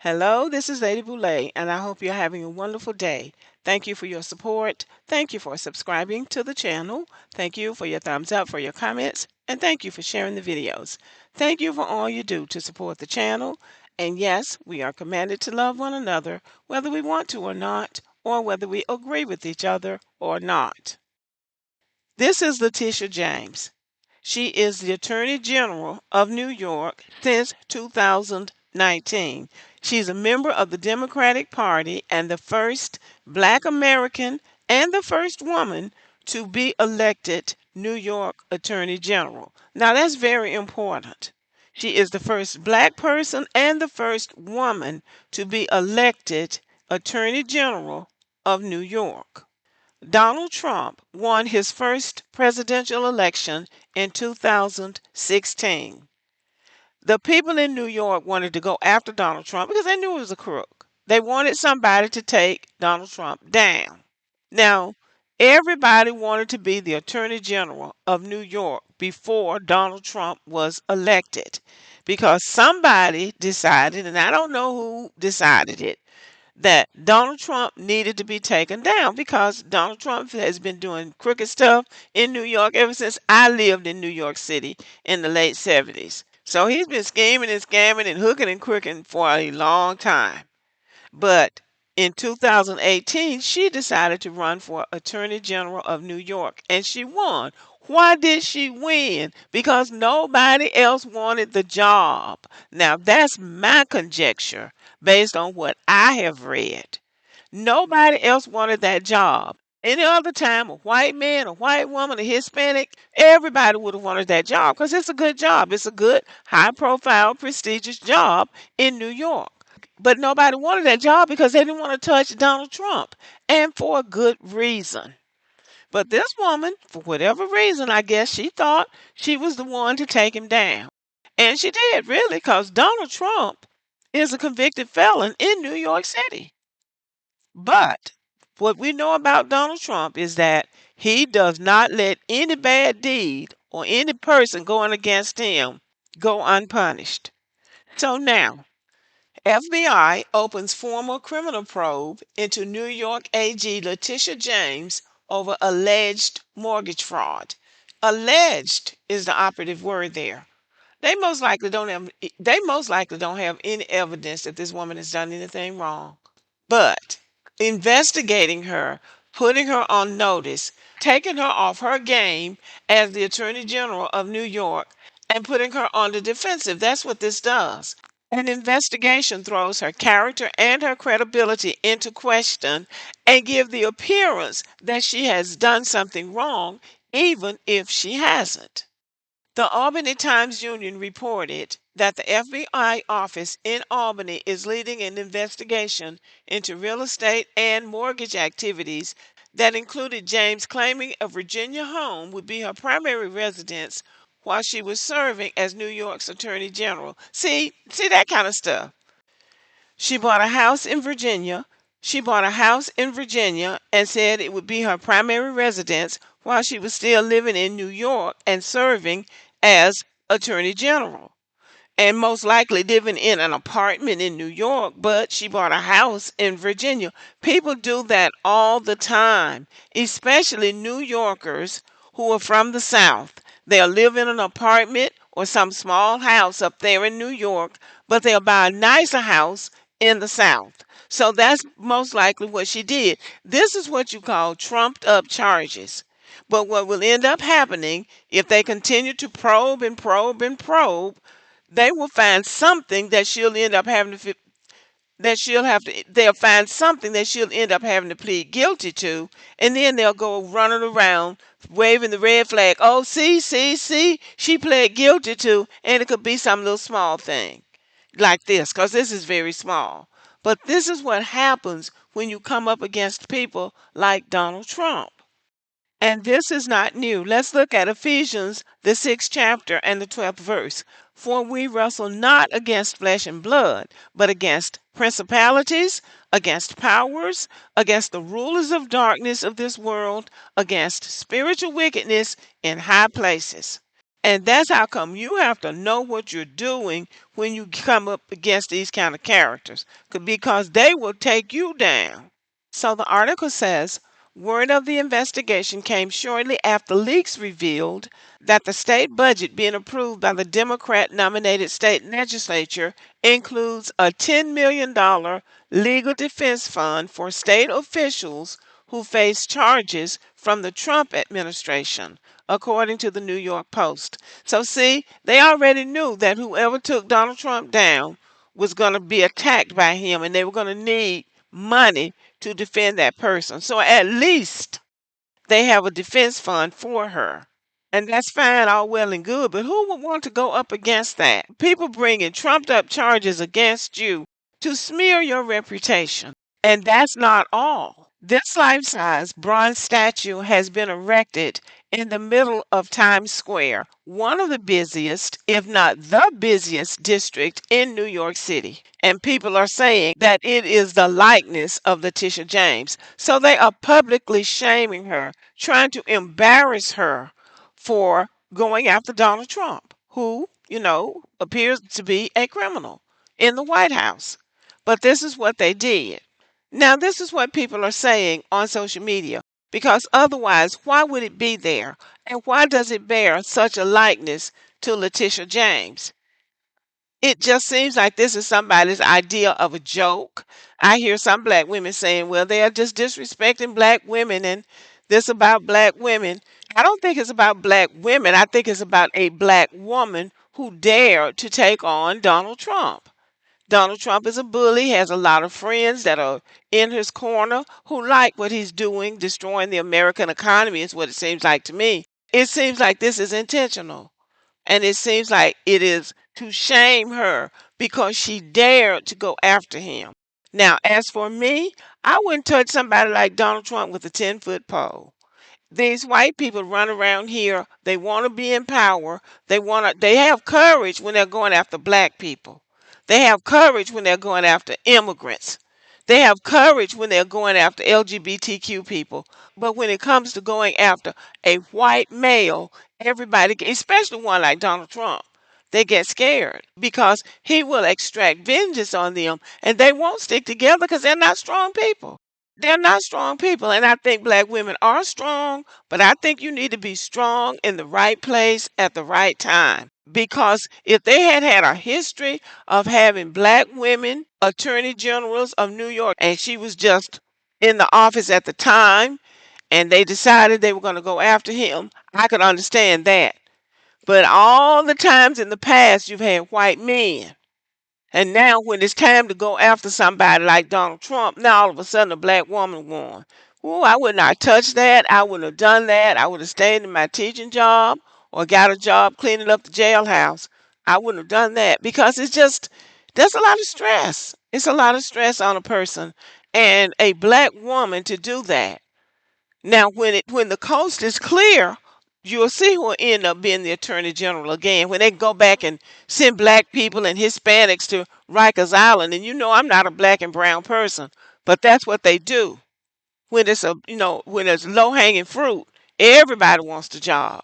Hello, this is Lady Boulay, and I hope you're having a wonderful day. Thank you for your support. Thank you for subscribing to the channel. Thank you for your thumbs up, for your comments, and thank you for sharing the videos. Thank you for all you do to support the channel. And yes, we are commanded to love one another, whether we want to or not, or whether we agree with each other or not. This is Letitia James. She is the Attorney General of New York since 2019. She's a member of the Democratic Party and the first Black American and the first woman to be elected New York Attorney General. Now, that's very important. She is the first Black person and the first woman to be elected Attorney General of New York. Donald Trump won his first presidential election in 2016. The people in New York wanted to go after Donald Trump because they knew he was a crook. They wanted somebody to take Donald Trump down. Now, everybody wanted to be the Attorney General of New York before Donald Trump was elected because somebody decided, and I don't know who decided it, that Donald Trump needed to be taken down because Donald Trump has been doing crooked stuff in New York ever since I lived in New York City in the late 70s. So he's been scheming and scamming and hooking and crooking for a long time. But in 2018, she decided to run for Attorney General of New York and she won. Why did she win? Because nobody else wanted the job. Now, that's my conjecture based on what I have read. Nobody else wanted that job. Any other time, a white man, a white woman, a Hispanic, everybody would have wanted that job because it's a good job. It's a good, high profile, prestigious job in New York. But nobody wanted that job because they didn't want to touch Donald Trump, and for a good reason. But this woman, for whatever reason, I guess she thought she was the one to take him down. And she did, really, because Donald Trump is a convicted felon in New York City. But what we know about Donald Trump is that he does not let any bad deed or any person going against him go unpunished. So now, FBI opens formal criminal probe into New York AG Letitia James over alleged mortgage fraud. Alleged is the operative word there. They most likely don't have any evidence that this woman has done anything wrong. But investigating her, putting her on notice, taking her off her game as the Attorney General of New York, and putting her on the defensive. That's what this does. An investigation throws her character and her credibility into question and give the appearance that she has done something wrong, even if she hasn't. The Albany Times-Union reported that the FBI office in Albany is leading an investigation into real estate and mortgage activities that included James claiming a Virginia home would be her primary residence while she was serving as New York's Attorney General. See that kind of stuff. She bought a house in Virginia. She bought a house in Virginia and said it would be her primary residence while she was still living in New York and serving as Attorney General. And most likely living in an apartment in New York, but she bought a house in Virginia. People do that all the time, especially New Yorkers who are from the South. They'll live in an apartment or some small house up there in New York, but they'll buy a nicer house in the South. So that's most likely what she did. This is what you call trumped up charges. But what will end up happening if they continue to probe and probe and probe, they will find something that she'll end up having to they'll find something that she'll end up having to plead guilty to, and then they'll go running around waving the red flag. Oh, see, she pled guilty to, and it could be some little small thing like this, because this is very small. But this is what happens when you come up against people like Donald Trump. And this is not new. Let's look at Ephesians, the 6th chapter and the 12th verse. For we wrestle not against flesh and blood, but against principalities, against powers, against the rulers of darkness of this world, against spiritual wickedness in high places. And that's how come you have to know what you're doing when you come up against these kind of characters, because they will take you down. So the article says word of the investigation came shortly after leaks revealed that the state budget being approved by the Democrat nominated state legislature includes a $10 million legal defense fund for state officials who face charges from the Trump administration, according to the New York Post. So, see, they already knew that whoever took Donald Trump down was going to be attacked by him, and they were going to need money to defend that person. So, at least they have a defense fund for her. And that's fine, all well and good, but who would want to go up against that? People bringing trumped up charges against you to smear your reputation. And that's not all. This life size bronze statue has been erected in the middle of Times Square, one of the busiest, if not the busiest, district in New York City. And people are saying that it is the likeness of Letitia James. So they are publicly shaming her, trying to embarrass her for going after Donald Trump, who, appears to be a criminal in the White House. But this is what they did. Now, this is what people are saying on social media, because otherwise, why would it be there? And why does it bear such a likeness to Letitia James? It just seems like this is somebody's idea of a joke. I hear some black women saying, well, they are just disrespecting black women and this about black women. I don't think it's about black women. I think it's about a black woman who dared to take on Donald Trump. Donald Trump is a bully, has a lot of friends that are in his corner who like what he's doing, destroying the American economy, is what it seems like to me. It seems like this is intentional. And it seems like it is to shame her because she dared to go after him. Now, as for me, I wouldn't touch somebody like Donald Trump with a 10-foot pole. These white people run around here, they want to be in power. They have courage when they're going after black people. They have courage when they're going after immigrants. They have courage when they're going after LGBTQ people. But when it comes to going after a white male, everybody, especially one like Donald Trump, they get scared because he will extract vengeance on them and they won't stick together because they're not strong people. They're not strong people. And I think black women are strong, but I think you need to be strong in the right place at the right time. Because if they had had a history of having black women attorney generals of New York, and she was just in the office at the time, and they decided they were going to go after him, I could understand that. But all the times in the past, you've had white men. And now, when it's time to go after somebody like Donald Trump, now all of a sudden a black woman won. Oh, I would not touch that. I wouldn't have done that. I would have stayed in my teaching job or got a job cleaning up the jailhouse. I wouldn't have done that because there's a lot of stress. It's a lot of stress on a person. And a black woman to do that. Now, when the coast is clear, you'll see who will end up being the attorney general again. When they go back and send black people and Hispanics to Rikers Island, and I'm not a black and brown person, but that's what they do. When it's low hanging fruit, everybody wants the job.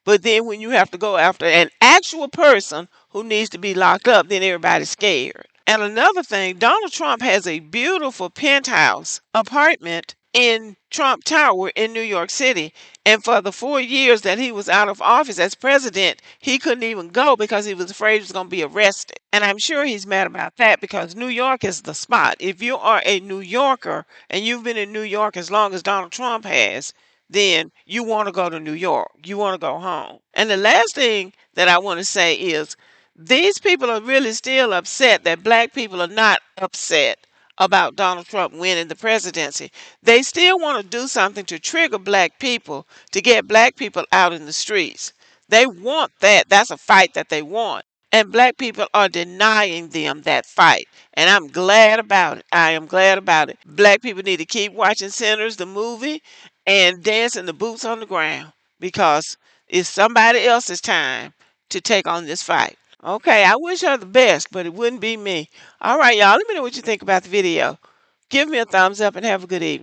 But then when you have to go after an actual person who needs to be locked up, then everybody's scared. And another thing, Donald Trump has a beautiful penthouse apartment in Trump Tower in New York City. And for the 4 years that he was out of office as president, he couldn't even go because he was afraid he was going to be arrested. And I'm sure he's mad about that because New York is the spot. If you are a New Yorker and you've been in New York as long as Donald Trump has, then you want to go to New York. You want to go home. And the last thing that I want to say is these people are really still upset that black people are not upset about Donald Trump winning the presidency. They still want to do something to trigger black people to get black people out in the streets. They want that. That's a fight that they want. And black people are denying them that fight. And I'm glad about it. I am glad about it. Black people need to keep watching Sinners, the movie, and dancing the boots on the ground because it's somebody else's time to take on this fight. Okay, I wish her the best, but it wouldn't be me. All right, y'all, let me know what you think about the video. Give me a thumbs up and have a good evening.